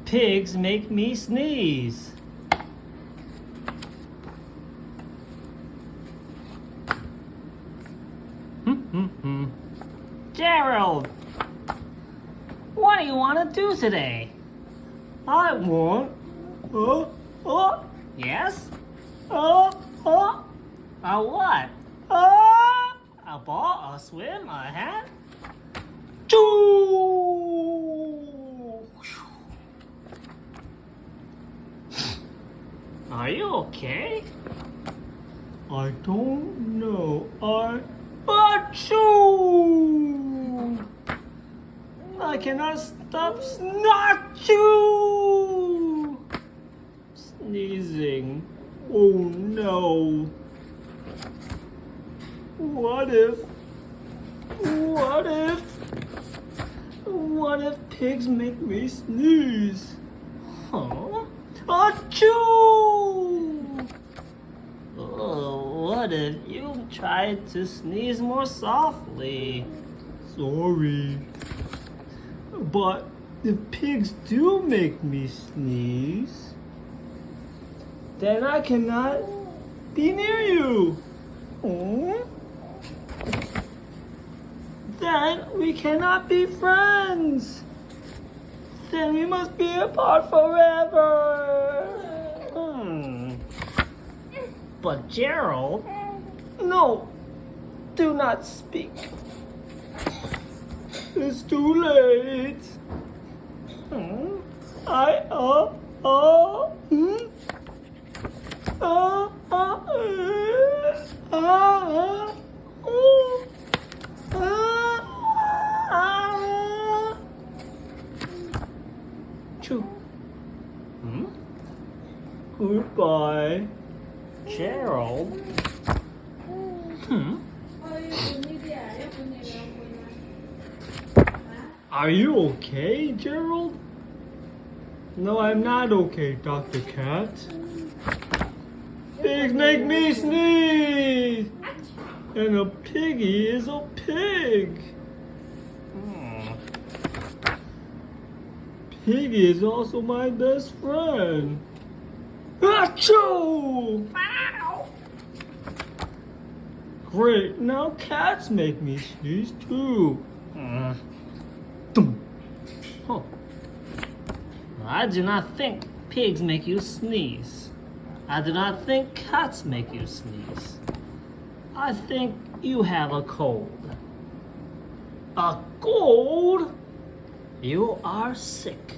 Pigs make me sneeze. Gerald, what do you want to do today? I want, yes? A what? A ball, a swim, a hat? Choo! Are you okay? I don't know. Achoo! I cannot stop snatchoo! Sneezing. Oh no. What if pigs make me sneeze? Huh? Achoo! Oh, what if you tried to sneeze more softly? Sorry. But if pigs do make me sneeze, then I cannot be near you. Oh? Then we cannot be friends. Then we must be apart forever. But Gerald, no, do not speak. It's too late. Choo. Goodbye, Gerald. Are you okay, Gerald? No, I'm not okay, Dr. Cat. Pigs make me sneeze! And a piggy is a pig. Piggy is also my best friend. Achoo! Ow! Great, now cats make me sneeze too. Huh. I do not think pigs make you sneeze. I do not think cats make you sneeze. I think you have a cold. A cold? You are sick.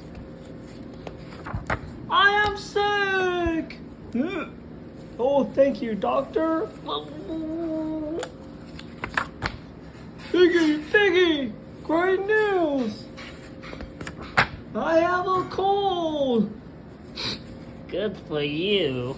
I am sick! Oh, thank you, doctor. Piggy, great news! I have a cold. Good for you.